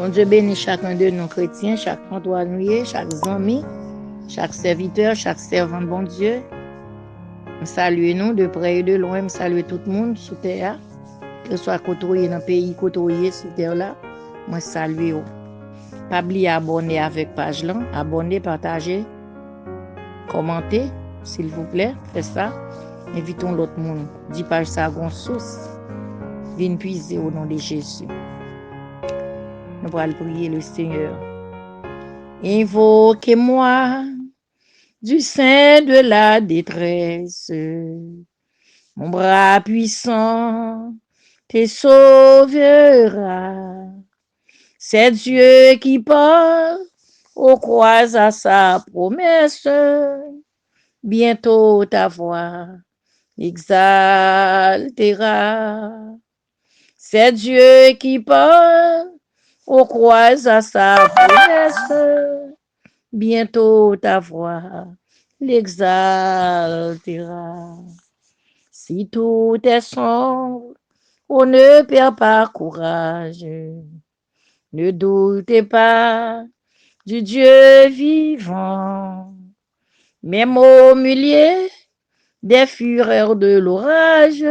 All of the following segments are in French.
Bon Dieu bénit chacun de nous chrétiens, chaque antoinouillé, chaque ami, chaque serviteur, chaque servant, bon Dieu. Saluez nous de près et de loin, saluer tout le monde sous terre, que ce soit côtoyé dans le pays, côtoyé sous terre là. Moi salue. Pas oublier abonner avec page là, abonner, partager, commenter, s'il vous plaît, faites ça. Invitons l'autre monde. Dis page ça gon source. Viens puiser au nom de Jésus. Nous allons prier le Seigneur. Invoquez-moi du sein de la détresse. Mon bras puissant te sauvera. C'est Dieu qui part aux croix à sa promesse. Bientôt ta voix exaltera. C'est Dieu qui part aux croix à sa promesse. Bientôt ta voix l'exaltera. Si tout est sombre, on ne perd pas courage. Ne doutez pas du Dieu vivant. Même au milieu des fureurs de l'orage,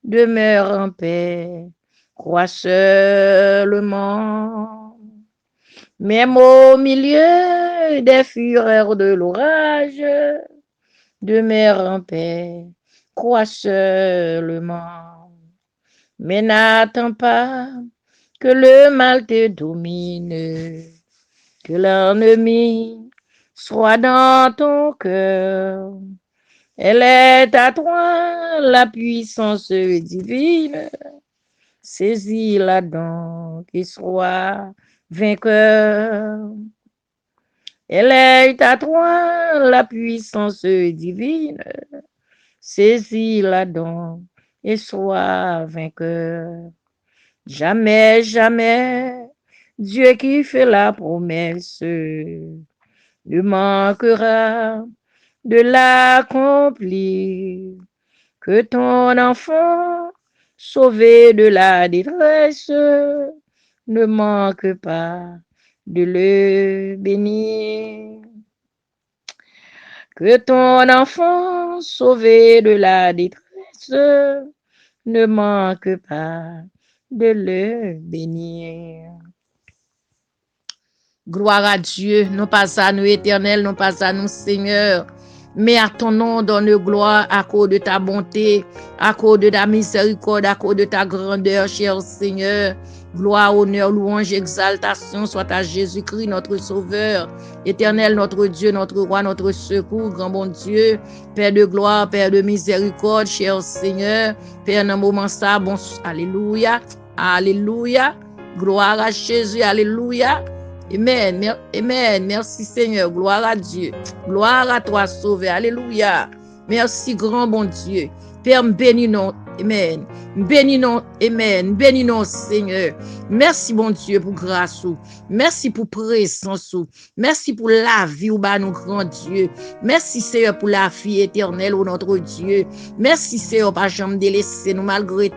demeure en paix, crois seulement. Même au milieu des fureurs de l'orage, demeure en paix, crois seulement. Mais n'attends pas que le mal te domine, que l'ennemi soit dans ton cœur. Elle est à toi la puissance divine. Saisis-la donc et sois vainqueur. Elle est à toi la puissance divine. Saisis-la donc et sois vainqueur. Jamais, jamais, Dieu qui fait la promesse ne manquera de l'accomplir. Que ton enfant, sauvé de la détresse, ne manque pas de le bénir. Que ton enfant, sauvé de la détresse, ne manque pas de le bénir. Gloire à Dieu, non pas à nous éternel, non pas à nous Seigneur, mais à ton nom donne gloire à cause de ta bonté, à cause de ta miséricorde, à cause de ta grandeur, cher Seigneur. Gloire, honneur, louange, exaltation soit à Jésus-Christ, notre Sauveur, éternel, notre Dieu, notre Roi, notre secours, grand bon Dieu, Père de gloire, Père de miséricorde, cher Seigneur, Père dans moment ça, bon, alléluia, alléluia, gloire à Jésus, alléluia. Amen, amen, merci Seigneur, gloire à Dieu, gloire à toi Sauveur, alléluia, merci grand bon Dieu, Père bénis nous, amen, bénis nous, amen, bénis nous Seigneur, merci bon Dieu pour grâce, merci pour présence, merci pour la vie ou bas nous grand Dieu, merci Seigneur pour la vie éternelle au notre Dieu, merci Seigneur pas jamais délaisser nous malgré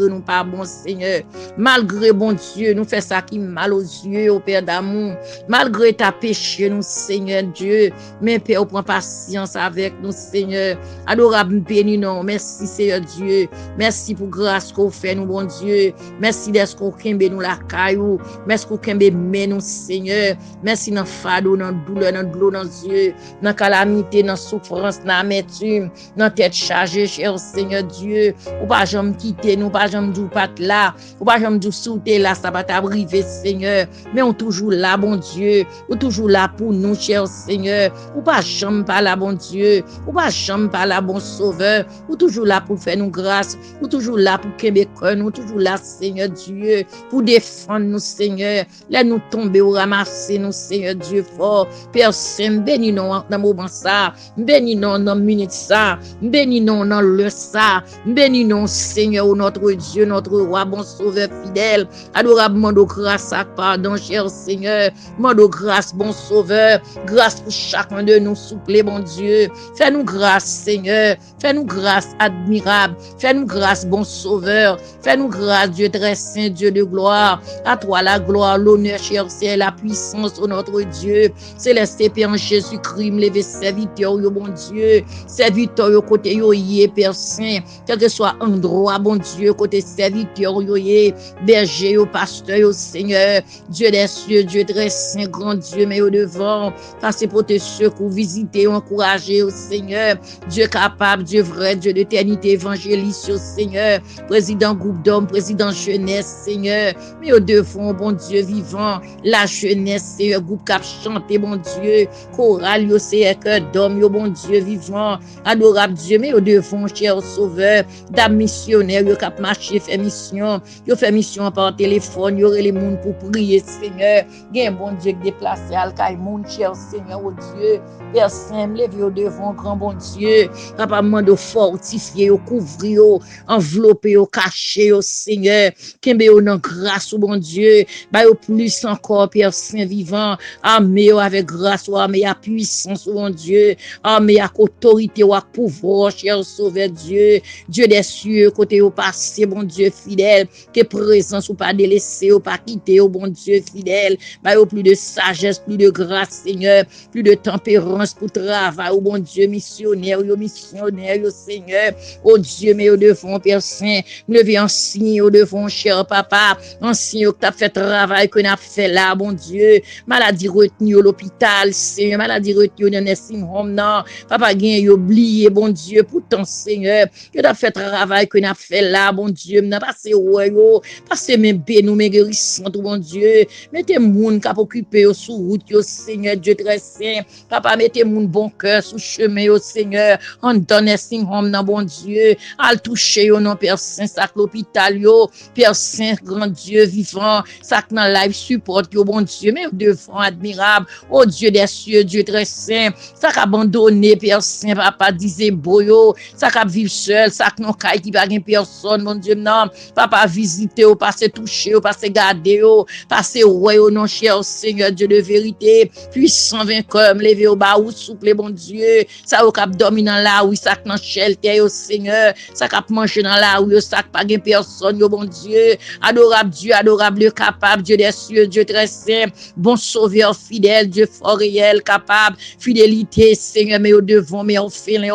nous pas bon Seigneur, malgré bon Dieu nous fait ça qui mal aux yeux au Père d'amour, malgré ta péché nous Seigneur Dieu, mais Père prends patience avec nous Seigneur, adorable béni non, merci Seigneur Dieu, merci pour grâce qu'on fait nous bon Dieu, merci d'être qu'on kembe nous la caillou, merci qu'on kembe nous Seigneur, merci dans fardeau, dans douleur, dans douleur dans Dieu, dans calamité, dans souffrance, dans amertume, dans tête chargée, cher Seigneur Dieu, ou pas jamais quitter nous, pas jamais du pas là, ou pas jamais du sauter là, ça va t'arriver Seigneur, mais on toujours là bon Dieu, ou toujours là pour nous cher Seigneur, ou pas jamais pas là bon Dieu, ou pas jamais pas là bon Sauveur, ou toujours là pour faire nous grâce, ou toujours là pour Québécois, nous toujours là Seigneur Dieu, pour défendre nous Seigneur, là nous tomber ou ramasser nous Seigneur Dieu fort, Père Saint, bénis nous dans moment ça, bénis nous dans minute ça, bénis nous dans le ça, bénis nous Seigneur notre Dieu, notre Roi, bon Sauveur fidèle, adorablement de grâce à pardon cher Seigneur, de grâce bon Sauveur, grâce pour chacun de nous souple bon Dieu, fais-nous grâce Seigneur, fais-nous grâce admirable, fais-nous Fais-nous grâce, bon Sauveur. Fais-nous grâce, Dieu très saint, Dieu de gloire. À toi la gloire, l'honneur, cher ciel, la puissance, ô notre Dieu. Céleste Père en Jésus-Christ, levé serviteur, yo bon Dieu. Serviteur, yo côté yo yé, Père Saint. Quel que soit endroit, bon Dieu, côté serviteur, yo yé. Berger, yo pasteur, yo Seigneur. Dieu des cieux, Dieu très saint, grand Dieu, mais au devant. Passez pour te secourir, visiter, encourager, au Seigneur. Dieu capable, Dieu vrai, Dieu d'éternité, évangéliste, au Seigneur. Président groupe d'hommes, président jeunesse, Seigneur. Mais au devant, bon Dieu vivant, la jeunesse, c'est un groupe qui a chanté, bon Dieu. Chorale, yo, c'est un cœur d'homme, yo, bon Dieu vivant. Adorable Dieu, mais au devant, cher Sauveur. Dame missionnaire, yo, cap marché, fait mission. Yo, fait mission par téléphone, yo, les monde pour prier, Seigneur. Gen bon Dieu qui déplace al kay moun, cher Seigneur, oh Dieu. Père Saint, lève au devant, grand bon Dieu. Papa, mande fortifier, couvrir, envelopper, cacher, Seigneur. Kembe yo nan grâce, bon Dieu. Ba yo plus encore, Père Saint vivant. Armé avec grâce, armé à puissance, bon Dieu. Armé à autorité, ou à pouvoir, cher Sauveur Dieu. Dieu des cieux, côté au passé, bon Dieu fidèle. Que présence ou pas délaissé, ou pas quitté, bon Dieu fidèle. Ba yo plus de sagesse, plus de grâce, Seigneur. Plus de tempérance pour travail, oh bon Dieu, missionnaire, oh Seigneur, oh Dieu, mais au devant, Père Saint, levez en signe, au devant, cher papa, en signe que tu as fait travail, que tu as fait là, bon Dieu, maladie retenue à l'hôpital, Seigneur, maladie retenue dans nursing home, non, papa, gain, oublié, bon Dieu, pourtant, Seigneur, que tu as fait travail, que tu as fait là, bon Dieu, n'a passé, ouais, passé, même bénou, mais guérissant, bon Dieu, mettez moun qui a occupé, sous route, Seigneur, Dieu très saint, papa, mettez mon bon cœur sous chemin, au Seigneur, en donne sing home, nan bon Dieu, al toucher, yo, non, Père Saint, sac l'hôpital, yo, Père Saint, grand Dieu vivant, sac nan life support, yo, bon Dieu, mais devant, admirable, oh Dieu des cieux, Dieu très saint, sac abandonné, Père Saint, papa, disait beau, yo, sac à vivre seul, sac non caille qui va gen personne, bon Dieu, non, papa, visiter, yo, passer toucher, yo, passer garder, yo, passer ouais, yo, non, cher Seigneur, Dieu de vérité, puissant vainqueur, me lever au bas ou souple, bon Dieu, ça au cap dormir dans la oui, ça dans shelter, au Seigneur, ça cap manger dans la oui, ça pas gen personne, yo, bon Dieu, adorable Dieu, adorable Dieu, capable, Dieu des cieux, Dieu très saint, bon sauveur fidèle, Dieu fort réel, capable, fidélité, Seigneur, mais au devant, mais orphelin,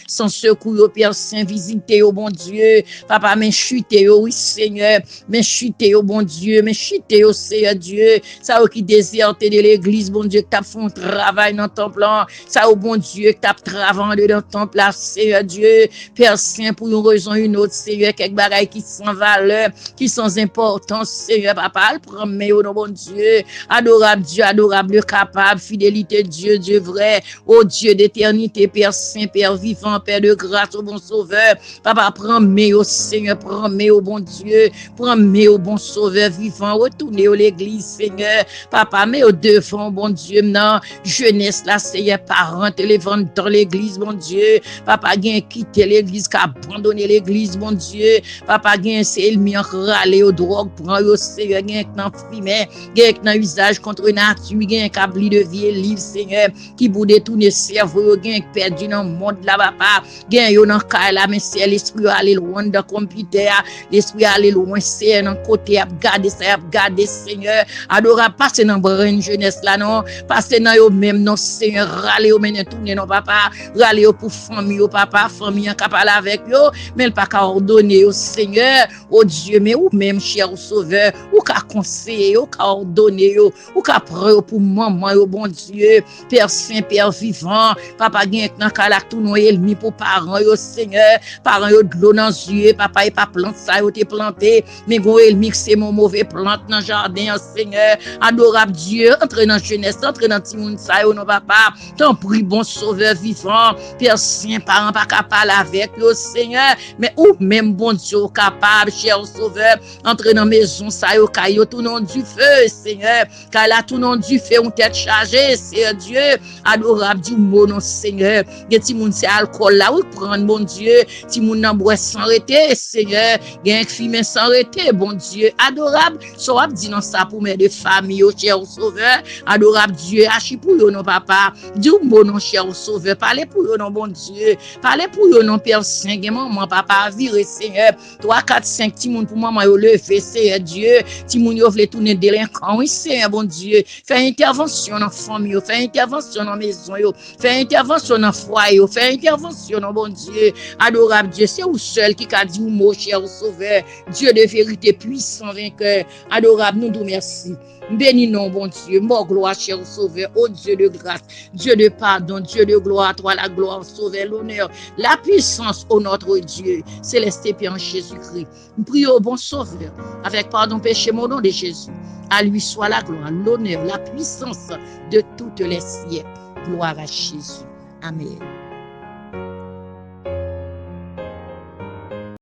sans secours, Père Saint, visiter, au bon Dieu, papa, mais chuter, oui, Seigneur, mais chuter, au bon Dieu, mais chuter, au Seigneur Dieu, ça qui déserte de l'église, bon Dieu, que t'as fait un travail dans ton plan, ça au bon Dieu, que t'as travaillé dans ton plan, Seigneur Dieu, Père Saint, pour une raison ou une autre, Seigneur, quelques bagailles qui sont valeur, qui sont importantes, Seigneur, papa, le premier, au nom bon Dieu, adorable Dieu, adorable, capable, fidélité Dieu, Dieu vrai, ô Dieu d'éternité, Père Saint, Père vivant, Père de grâce, au bon Sauveur, papa, prends-moi au Seigneur, prends-moi au bon Dieu, prends-moi au bon Sauveur vivant, retournez au l'église, Seigneur, papa, mais au devant, bon Dieu, non, jeunesse là, Seigneur, parents, téléphone dans l'église, bon Dieu, papa, gain quitté l'église, qu'a abandonné l'église, bon Dieu, papa, gain c'est ennemi râler aux drogues, prend au Seigneur, gain dans fumée, gain dans usage contre nature, gain câble de vie livre, Seigneur, qui boude détourner cerveau, gain perdu dans le monde là, papa, gain yo dans caille là, mais c'est l'esprit aller loin dans computer, l'esprit aller loin, c'est dans côté à garder ça, à garder, Seigneur, adorable, passer dans brain jeunesse là, non, passer dans yo même, non, Seigneur, râler yo, mais tourner, non, papa, râler yo pour famille, yo, papa, famille, capable avec yo, mais pas qu'à ordonner, yo, Seigneur, oh Dieu, mais ou même, cher Sauveur, ou qu'à conseiller, ou qu'à ordonner, yo, ou qu'à prendre pour maman, yo, bon Dieu, Père Saint, Père vivant, papa, gagne dans calak tout noyer, mi pour parents, yo, Seigneur, parents, yo, de l'eau dans yeux, papa, et pas plante ça, yo, t'es planté, mais go, el mixé mon mauvais plante dans jardin, Seigneur, adorable Dieu, entre dans jeunesse, entre dans Timoun, ça, yo, non, papa, t'en prie, bon Sauveur vivant, Père Saint, parents, pas capable avec, yo, Seigneur, mais ou même, bon Dieu, capable, cher Sauveur, entre dans maison, ça, yo, caillou, tout nom du feu, Seigneur, car là, tout nom du feu, on tête chargée, c'est Dieu, adorable du mot, non, Seigneur, gen ti moun c'est alcool là, ou prendre, bon Dieu, ti moun nan bois sans arrêter, Seigneur, gen fumer sans arrêter, bon Dieu, adorable, so ap di non ça pour mère de famille, cher Sauveur, adorable Dieu, achi pour yo, non, papa, du mot, non, cher Sauveur, parlez pour yo, non, bon Dieu, parlez pour yo, non, Père Saint, gen maman, papa viré, Seigneur. 3, 4, 5 ti moun pour maman yo levé, Seigneur Dieu. Ti moun yo vle tourner délinquant, oui, Seigneur, bon Dieu. Fais intervention dans famille yo, fais intervention dans maison yo, fais intervention dans foyer yo, fais intervention dans bon Dieu. Adorable Dieu, c'est vous seul qui a dit mot, cher sauveur, Dieu de vérité puissant vainqueur. Adorable, nous merci. Bénis non, bon Dieu, mort gloire, cher sauveur, oh Dieu de grâce, Dieu de pardon, Dieu de gloire, toi la gloire, sauveur, l'honneur, la puissance, au notre Dieu, céleste et en Jésus-Christ. Nous prions au bon sauveur, avec pardon péché, mon nom de Jésus. À lui soit la gloire, l'honneur, la puissance de toutes les siècles. Gloire à Jésus. Amen.